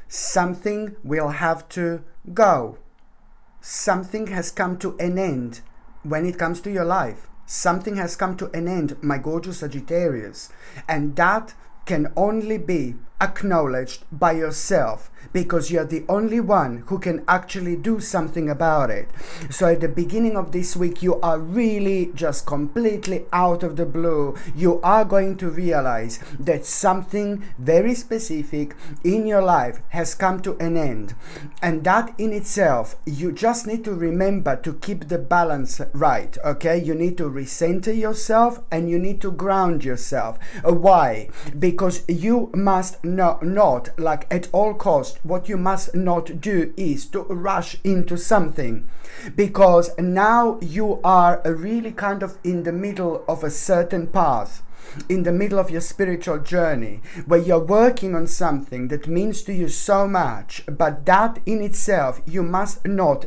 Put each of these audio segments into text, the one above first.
something will have to go. Something has come to an end when it comes to your life. Something has come to an end, my gorgeous Sagittarius. And that can only be acknowledged by yourself, because you're the only one who can actually do something about it. So at the beginning of this week, you are really just completely out of the blue. You are going to realize that something very specific in your life has come to an end. And that in itself, you just need to remember to keep the balance right, okay? You need to recenter yourself and you need to ground yourself. Why? Because you must not, like at all cost, what you must not do is to rush into something, because now you are really kind of in the middle of a certain path, in the middle of your spiritual journey, where you're working on something that means to you so much, but that in itself you must not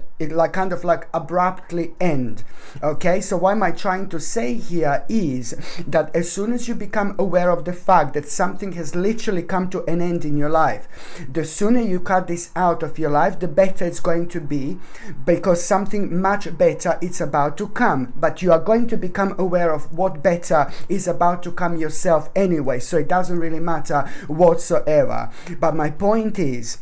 kind of abruptly end. Okay, so what am I trying to say here is that as soon as you become aware of the fact that something has literally come to an end in your life, the sooner you cut this out of your life, the better it's going to be, because something much better is about to come. But you are going to become aware of what better is about to come yourself anyway, so it doesn't really matter whatsoever. But my point is,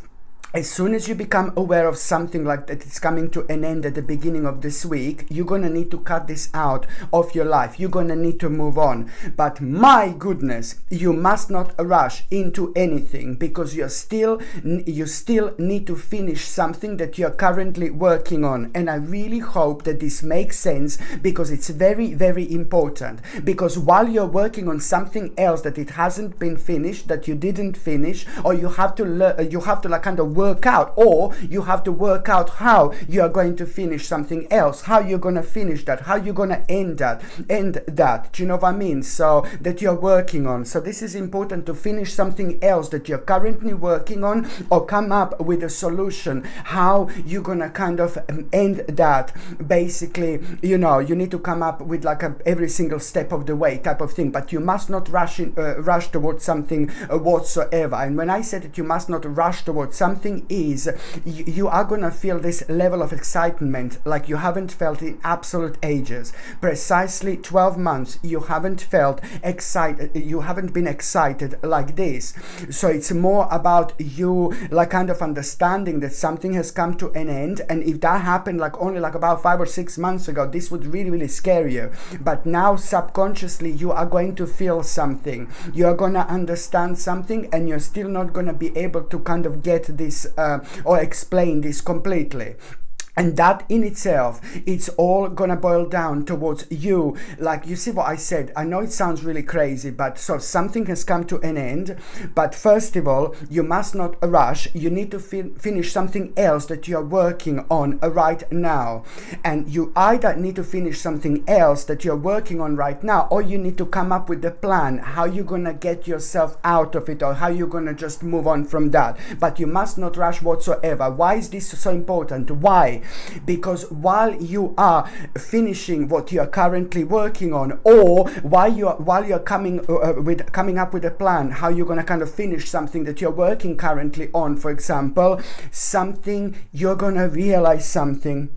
as soon as you become aware of something like that it's coming to an end at the beginning of this week, you're gonna need to cut this out of your life. You're gonna need to move on. But my goodness, you must not rush into anything, because you still need to finish something that you're currently working on. And I really hope that this makes sense, because it's very, very important. Because while you're working on something else that it hasn't been finished, that you didn't finish, or you have to kind of work out, or you have to work out how you are going to finish something else, how you're going to finish that, how you're going to end that. Do you know what I mean? So that you're working on. So this is important, to finish something else that you're currently working on, or come up with a solution how you're going to kind of end that. Basically, you know, you need to come up with like every single step of the way type of thing, but you must not rush towards something whatsoever. And when I said that you must not rush towards something, is you are gonna feel this level of excitement like you haven't felt in absolute ages. Precisely 12 months you haven't felt excited, you haven't been excited like this. So it's more about you like kind of understanding that something has come to an end. And if that happened like only like about 5 or 6 months ago, this would really, really scare you. But now subconsciously you are going to feel something, you're gonna understand something, and you're still not gonna be able to kind of get this or explain this completely. And that in itself, it's all gonna boil down towards you. Like, you see what I said? I know it sounds really crazy, but so something has come to an end. But first of all, you must not rush. You need to finish something else that you're working on right now. And you either need to finish something else that you're working on right now, or you need to come up with a plan how you're gonna get yourself out of it, or how you're gonna just move on from that. But you must not rush whatsoever. Why is this so important? Why? Because while you are finishing what you are currently working on, or while you're coming up with a plan how you're going to kind of finish something that you're working currently on, for example, you're going to realize something,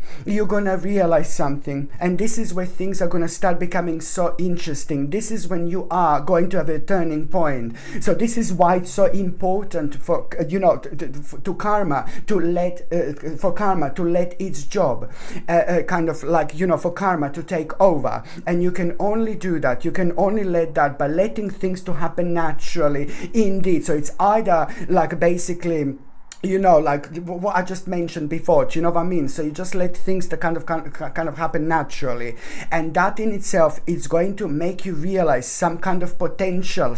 and this is where things are going to start becoming so interesting. This is when you are going to have a turning point. So this is why it's so important for to karma to let its job kind of like, for karma to take over. And you can only do that, you can only let that by letting things to happen naturally indeed. So it's either like basically, like what I just mentioned before, do you know what I mean? So you just let things to kind of happen naturally, and that in itself is going to make you realize some kind of potential,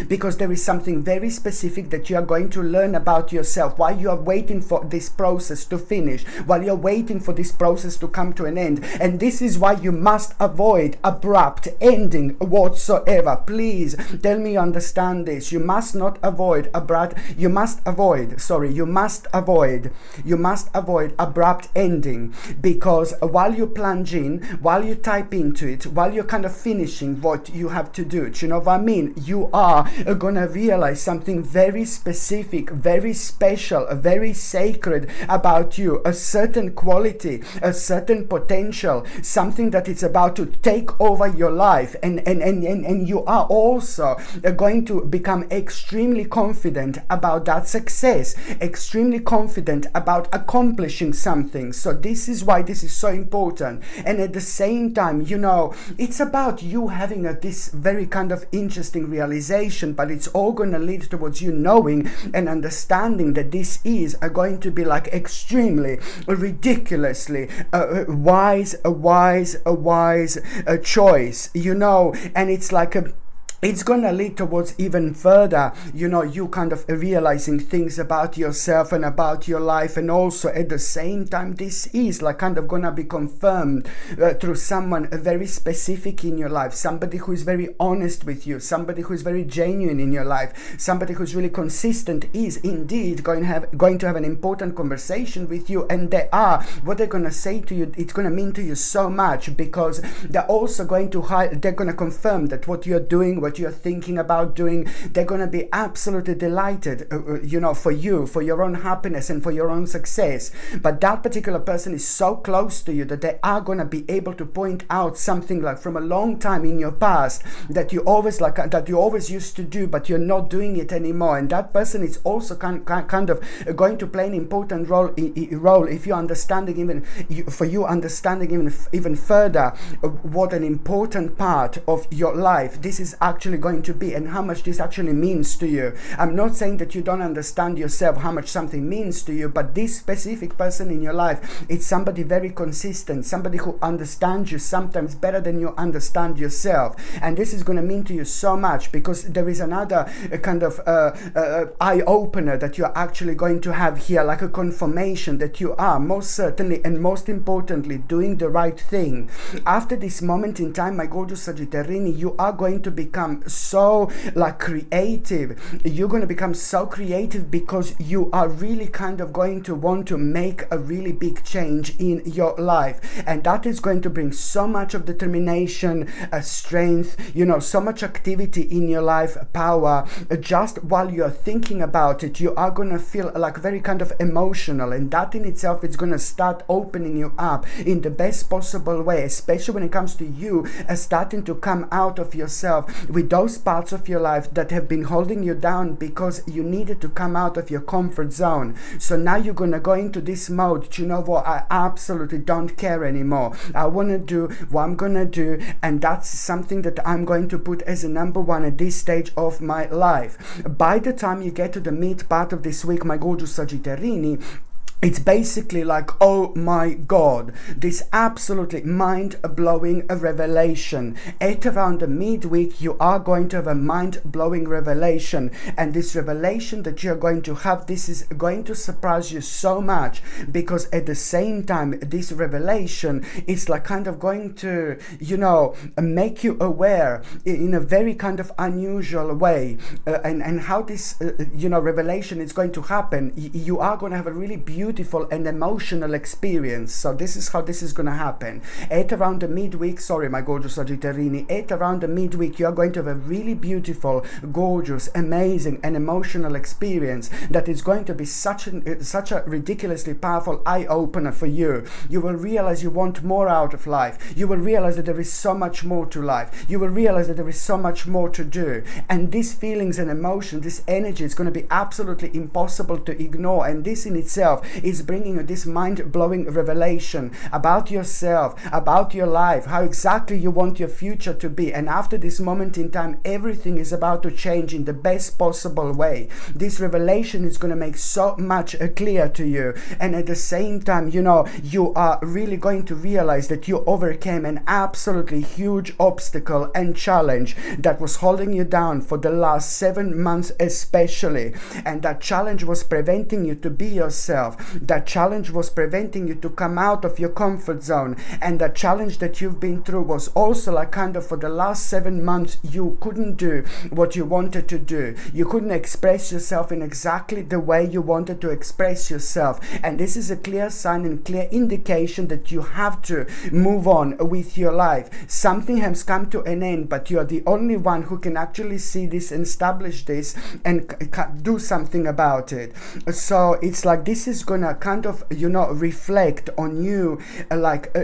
because there is something very specific that you are going to learn about yourself while you are waiting for this process to finish, while you're waiting for this process to come to an end. And this is why you must avoid abrupt ending whatsoever. Please tell me you understand this. You must not avoid abrupt, you must must avoid abrupt ending, because while you plunge in, while you type into it, while you're kind of finishing what you have to do, do you know what I mean? You are gonna realize something very specific, very special, very sacred about you, a certain quality, a certain potential, something that it's about to take over your life, and you are also going to become extremely confident about that success, extremely confident about accomplishing something. So this is why this is so important. And at the same time, you know, it's about you having this very kind of interesting realization, but it's all going to lead towards you knowing and understanding that this is going to be like extremely ridiculously wise choice, you know. And it's like it's gonna lead towards even further, you know, you kind of realizing things about yourself and about your life. And also at the same time, this is like kind of gonna be confirmed through someone very specific in your life, somebody who is very honest with you, somebody who is very genuine in your life, somebody who's really consistent, is indeed going to have an important conversation with you. And what they're gonna say to you, it's gonna mean to you so much, because they're also going to they're gonna confirm that what you're doing, what you're thinking about doing, they're going to be absolutely delighted, you know, for you, for your own happiness and for your own success. But that particular person is so close to you that they are going to be able to point out something like from a long time in your past that you always used to do, but you're not doing it anymore. And that person is also kind of going to play an important role if you're understanding even further what an important part of your life this is actually going to be, and how much this actually means to you. I'm not saying that you don't understand yourself how much something means to you, but this specific person in your life, it's somebody very consistent, somebody who understands you sometimes better than you understand yourself. And this is going to mean to you so much, because there is another kind of eye-opener that you're actually going to have here, like a confirmation that you are most certainly and most importantly doing the right thing. After this moment in time, my gorgeous Sagittarini, you are going to become so like creative. You're going to become so creative because you are really kind of going to want to make a really big change in your life, and that is going to bring so much of determination, strength, you know, so much activity in your life, power. Just while you're thinking about it, you are going to feel like very kind of emotional, and that in itself is going to start opening you up in the best possible way, especially when it comes to you starting to come out of yourself with those parts of your life that have been holding you down because you needed to come out of your comfort zone. So now you're gonna go into this mode, you know what, I absolutely don't care anymore. I want to do what I'm gonna do, and that's something that I'm going to put as a number one at this stage of my life. By the time you get to the mid part of this week, my gorgeous Sagittarini, it's basically like, oh my God, this absolutely mind-blowing revelation. At around the midweek, you are going to have a mind-blowing revelation. And this revelation that you're going to have, this is going to surprise you so much, because at the same time, this revelation is like kind of going to, you know, make you aware in a very kind of unusual way. And how this, you know, revelation is going to happen. You are going to have a really beautiful and emotional experience. So this is how this is going to happen. At around the midweek, sorry my gorgeous Sagittarini, at around the midweek you are going to have a really beautiful, gorgeous, amazing and emotional experience that is going to be such a ridiculously powerful eye-opener for you. You will realize you want more out of life. You will realize that there is so much more to life. You will realize that there is so much more to do. And these feelings and emotion, this energy is going to be absolutely impossible to ignore. And this in itself is bringing you this mind-blowing revelation about yourself, about your life, how exactly you want your future to be. And after this moment in time, everything is about to change in the best possible way. This revelation is going to make so much clear to you. And at the same time, you know, you are really going to realize that you overcame an absolutely huge obstacle and challenge that was holding you down for the last 7 months especially. And that challenge was preventing you to be yourself, That challenge was preventing you to come out of your comfort zone. And that challenge that you've been through was also like kind of for the last 7 months, you couldn't do what you wanted to do. You couldn't express yourself in exactly the way you wanted to express yourself. And this is a clear sign and clear indication that you have to move on with your life. Something has come to an end, but you're the only one who can actually see this and establish this and do something about it. So it's like this is gonna kind of, you know, reflect on you,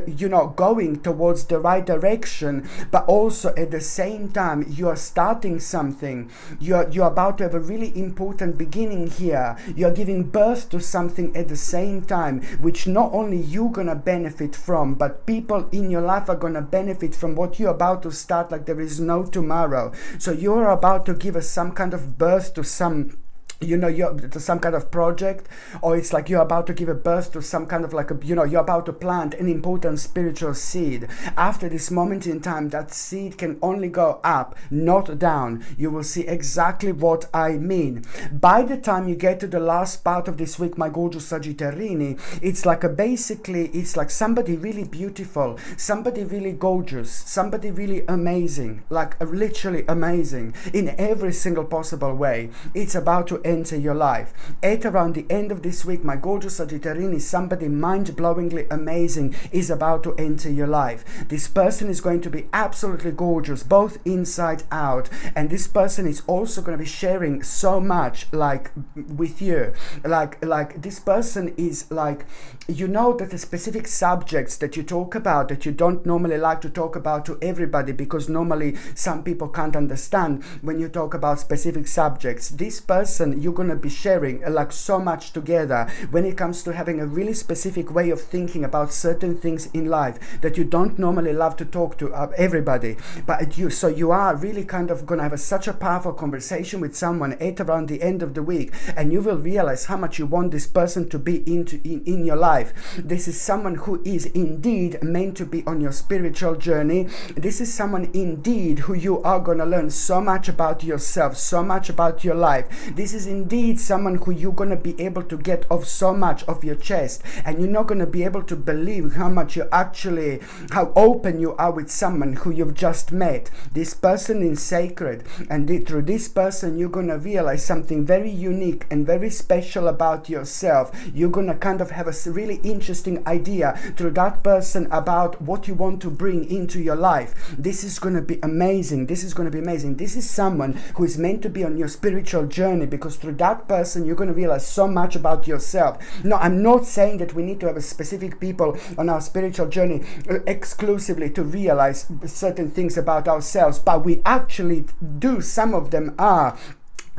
you know, going towards the right direction, but also at the same time you are starting something. You're about to have a really important beginning here. You're giving birth to something at the same time, which not only you're gonna benefit from, but people in your life are gonna benefit from what you're about to start like there is no tomorrow. So you're about to give us some kind of birth to some, you know, to some kind of project, or it's like you're about to give a birth to some kind of like a, you know, you're about to plant an important spiritual seed. After this moment in time, that seed can only go up, not down. You will see exactly what I mean. By the time you get to the last part of this week, my gorgeous Sagittarini, it's like basically, it's like somebody really beautiful, somebody really gorgeous, somebody really amazing, like literally amazing in every single possible way. It's about to enter your life. At around the end of this week, my gorgeous Sagittarini, somebody mind-blowingly amazing is about to enter your life. This person is going to be absolutely gorgeous, both inside out, and this person is also going to be sharing so much like with you. Like this person is like, you know, that the specific subjects that you talk about that you don't normally like to talk about to everybody, because normally some people can't understand when you talk about specific subjects. This person, you're going to be sharing like so much together when it comes to having a really specific way of thinking about certain things in life that you don't normally love to talk to everybody, but so you are really kind of going to have such a powerful conversation with someone at around the end of the week, and you will realize how much you want this person to be in your life. This is someone who is indeed meant to be on your spiritual journey. This is someone indeed who you are going to learn so much about yourself, so much about your life. This is indeed someone who you're going to be able to get off so much of your chest, and you're not going to be able to believe how much you actually, how open you are with someone who you've just met. This person is sacred, and through this person you're going to realize something very unique and very special about yourself. You're going to kind of have a really interesting idea through that person about what you want to bring into your life. This is going to be amazing. This is going to be amazing. This is someone who is meant to be on your spiritual journey, because through that person you're going to realize so much about yourself. No, I'm not saying that we need to have a specific people on our spiritual journey exclusively to realize certain things about ourselves, but we actually do. Some of them are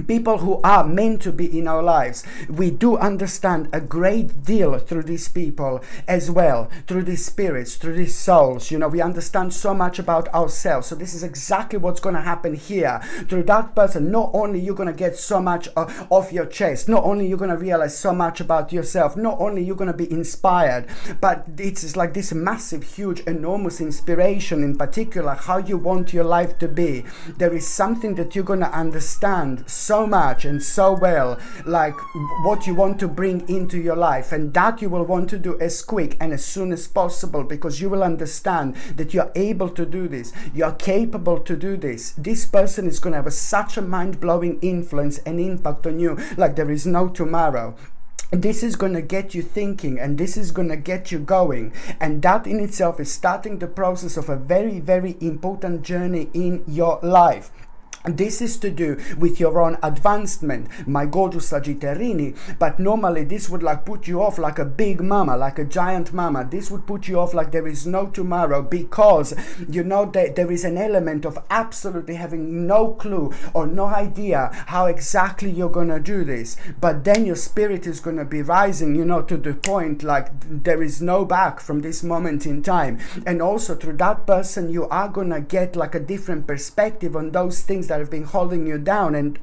people who are meant to be in our lives. We do understand a great deal through these people as well, through these spirits, through these souls. You know, we understand so much about ourselves. So this is exactly what's going to happen here. Through that person, not only you're going to get so much off your chest, not only you're going to realize so much about yourself, not only you're going to be inspired, but it's like this massive, huge, enormous inspiration, in particular how you want your life to be. There is something that you're going to understand so much and so well, like what you want to bring into your life, and that you will want to do as quick and as soon as possible, because you will understand that you're able to do this, you're capable to do this. This person is going to have such a mind-blowing influence and impact on you like there is no tomorrow. This is going to get you thinking, and this is going to get you going, and that in itself is starting the process of a very, very important journey in your life. This is to do with your own advancement, my gorgeous Sagittarini, but normally this would like put you off like a big mama, like a giant mama. This would put you off like there is no tomorrow, because you know that there is an element of absolutely having no clue or no idea how exactly you're gonna do this. But then your spirit is gonna be rising, you know, to the point like there is no back from this moment in time. And also through that person you are gonna get like a different perspective on those things that have been holding you down and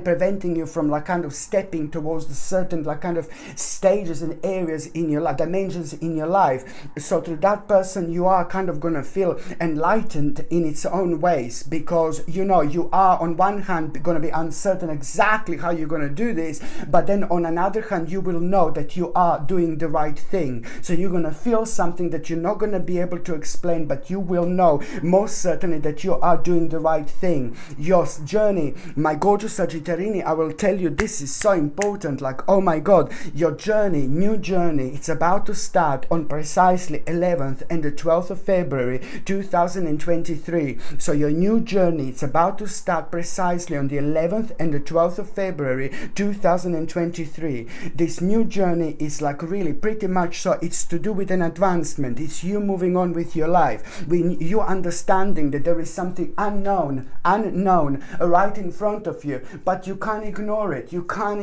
preventing you from like kind of stepping towards the certain like kind of stages and areas in your life, dimensions in your life. So through that person, you are kind of gonna feel enlightened in its own ways, because you know you are on one hand gonna be uncertain exactly how you're gonna do this, but then on another hand you will know that you are doing the right thing. So you're gonna feel something that you're not gonna be able to explain, but you will know most certainly that you are doing the right thing. Your journey, my gorgeous Sagittarini, I will tell you, this is so important. Like, oh my God, your journey, new journey, it's about to start on precisely 11th and the 12th of February 2023. So your new journey, it's about to start precisely on the 11th and the 12th of February 2023. This new journey is like really pretty much so, it's to do with an advancement. It's you moving on with your life, you understanding that there is something unknown right in front of you, but you can't ignore it. You can't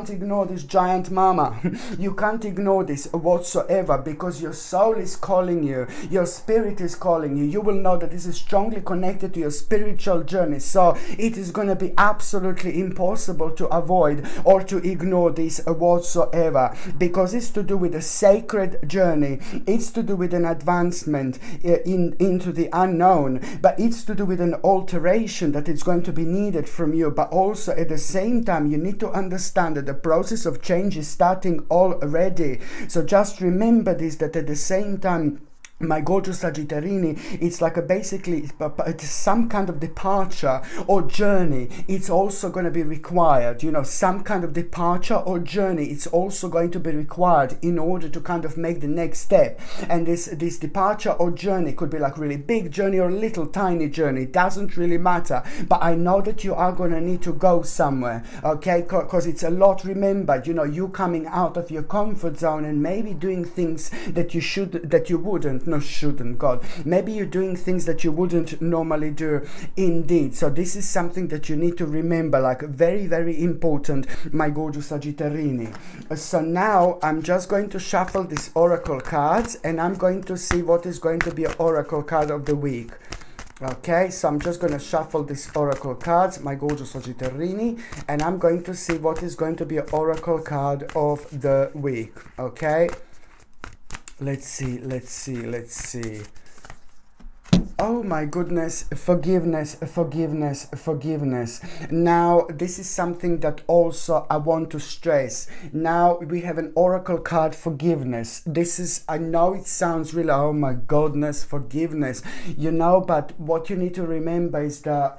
ignore this giant mama. You can't ignore this whatsoever, because your soul is calling you, your spirit is calling you. You will know that this is strongly connected to your spiritual journey, so it is going to be absolutely impossible to avoid or to ignore this whatsoever, because it's to do with a sacred journey. It's to do with an advancement into the unknown, but it's to do with an alteration that is going to be needed from you. But also at the same time, you need to understand that the process of change is starting already. So just remember this, that at the same time, my gorgeous Sagittarini, it's like basically it's some kind of departure or journey. It's also going to be required, you know, some kind of departure or journey. It's also going to be required in order to kind of make the next step. And this departure or journey could be like really big journey or little tiny journey. It doesn't really matter. But I know that you are going to need to go somewhere, okay? Because it's a lot. Remember, you know, you coming out of your comfort zone and maybe doing things that you shouldn't, God. Maybe you're doing things that you wouldn't normally do, indeed. So this is something that you need to remember, like very, very important, my gorgeous Sagittarini. So now I'm just going to shuffle these oracle cards, and I'm going to see what is going to be an oracle card of the week. Okay, so I'm just going to shuffle these oracle cards, my gorgeous Sagittarini, and I'm going to see what is going to be an oracle card of the week. Okay, let's see. Oh my goodness, forgiveness. Now, this is something that also I want to stress. Now, we have an oracle card, forgiveness. This is, I know it sounds really, oh my goodness, forgiveness, you know, but what you need to remember is that,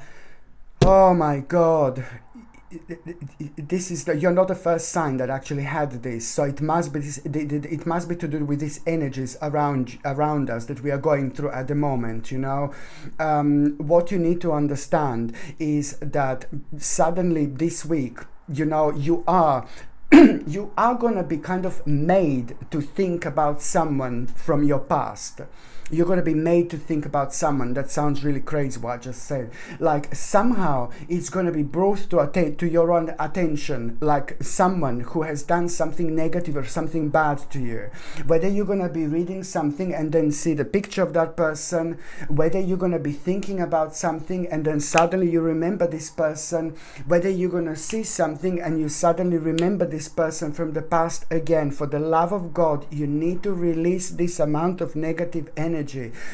oh my God, this is you're not the first sign that actually had this, so it must be it must be to do with these energies around us that we are going through at the moment, you know. What you need to understand is that suddenly this week, you know, you are you are gonna be kind of made to think about someone from your past. You're going to be made to think about someone. That sounds really crazy what I just said. Like somehow it's going to be brought to your own attention, like someone who has done something negative or something bad to you. Whether you're going to be reading something and then see the picture of that person, whether you're going to be thinking about something and then suddenly you remember this person, whether you're going to see something and you suddenly remember this person from the past again. For the love of God, you need to release this amount of negative energy.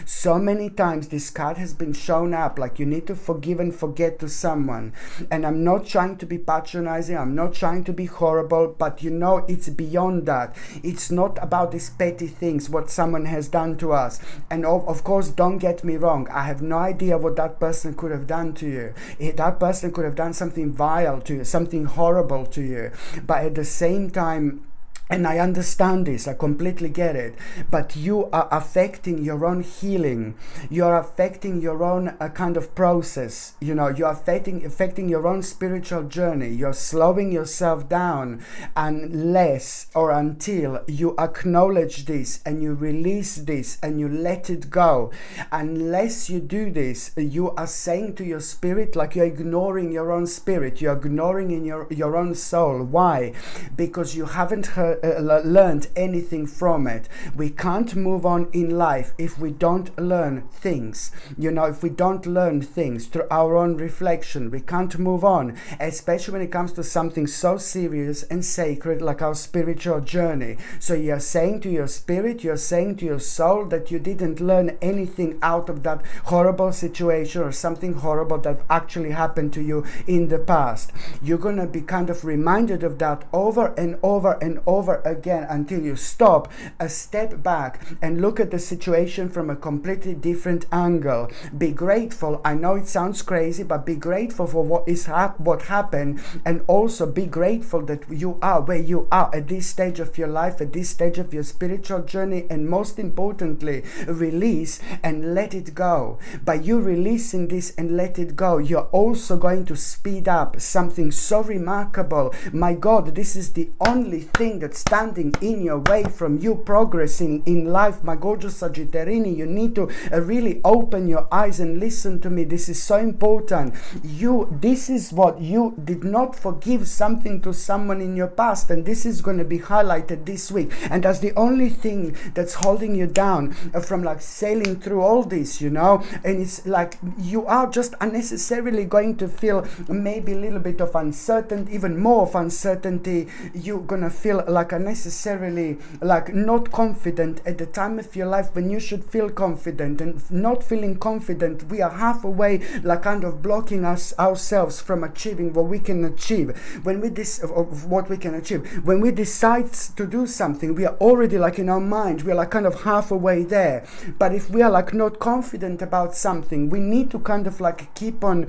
So many times this card has been shown up, like you need to forgive and forget to someone. And I'm not trying to be patronizing, I'm not trying to be horrible, but you know, it's beyond that. It's not about these petty things, what someone has done to us. And of course, don't get me wrong, I have no idea what that person could have done to you. That person could have done something vile to you, something horrible to you. But at the same time, and I understand this, I completely get it, but you are affecting your own healing. You're affecting your own kind of process. You know, you're affecting your own spiritual journey. You're slowing yourself down unless or until you acknowledge this and you release this and you let it go. Unless you do this, you are saying to your spirit, like you're ignoring your own spirit. You're ignoring in your own soul. Why? Because you haven't heard learned anything from it. We can't move on in life if we don't learn things. You know, if we don't learn things through our own reflection, we can't move on, especially when it comes to something so serious and sacred like our spiritual journey. So you're saying to your spirit, you're saying to your soul that you didn't learn anything out of that horrible situation or something horrible that actually happened to you in the past. You're going to be kind of reminded of that over and over and over again until you stop, a step back, and look at the situation from a completely different angle. Be grateful. I know it sounds crazy, but be grateful for what happened, and also be grateful that you are where you are at this stage of your life, at this stage of your spiritual journey, and most importantly, release and let it go. By you releasing this and let it go, you're also going to speed up something so remarkable. My God, this is the only thing that's standing in your way from you progressing in life, my gorgeous Sagittarini. You need to really open your eyes and listen to me. This is so important. This is what you did not forgive something to someone in your past, and this is going to be highlighted this week, and that's the only thing that's holding you down from like sailing through all this, you know. And it's like you are just unnecessarily going to feel maybe a little bit of uncertainty, even more of uncertainty. You're gonna feel like unnecessarily like not confident at the time of your life when you should feel confident. And not feeling confident, we are half away, like kind of blocking ourselves from achieving what we can achieve. When we when we decide to do something, we are already like in our mind, we are like kind of half away there. But if we are like not confident about something, we need to kind of like keep on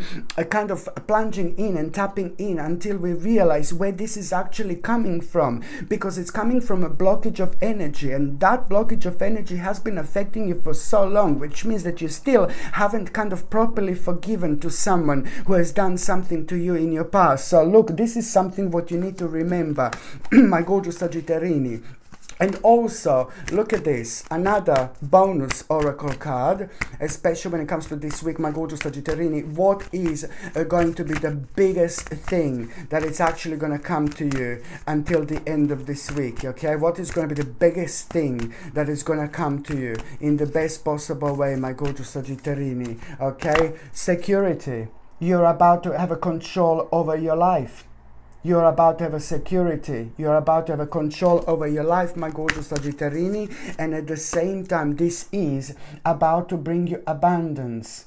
kind of plunging in and tapping in until we realize where this is actually coming from, because it's coming from a blockage of energy, and that blockage of energy has been affecting you for so long, which means that you still haven't kind of properly forgiven to someone who has done something to you in your past. So look, this is something what you need to remember, my gorgeous Sagittarini. And also, look at this, another bonus oracle card, especially when it comes to this week, my gorgeous Sagittarini. What is going to be the biggest thing that it's actually going to come to you until the end of this week, okay? What is going to be the biggest thing that is going to come to you in the best possible way, my gorgeous Sagittarini, okay? Security. You're about to have a control over your life. You're about to have a security. You're about to have a control over your life, my gorgeous Sagittarini. And at the same time, this is about to bring you abundance.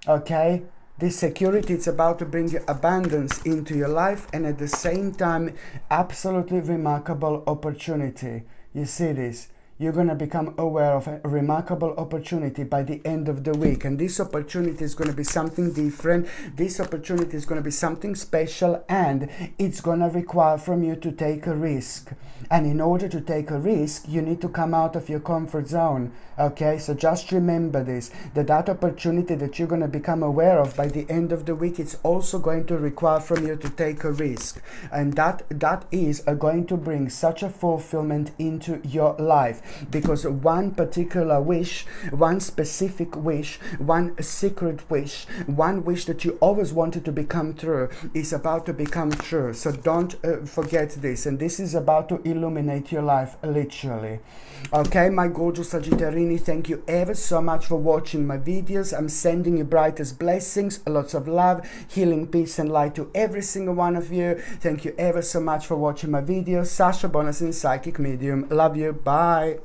Okay? This security, it's about to bring you abundance into your life. And at the same time, absolutely remarkable opportunity. You see this? You're going to become aware of a remarkable opportunity by the end of the week. And this opportunity is going to be something different. This opportunity is going to be something special, and it's going to require from you to take a risk. And in order to take a risk, you need to come out of your comfort zone. Okay, so just remember this, that opportunity that you're going to become aware of by the end of the week, it's also going to require from you to take a risk. And that is going to bring such a fulfillment into your life, because one particular wish, one specific wish, one secret wish, one wish that you always wanted to become true is about to become true. So don't forget this, and this is about to illuminate your life, literally. Okay, my gorgeous Sagittarini, thank you ever so much for watching my videos. I'm sending you brightest blessings, lots of love, healing, peace and light to every single one of you. Thank you ever so much for watching my videos. Sasha Bonasin, Psychic Medium. Love you. Bye.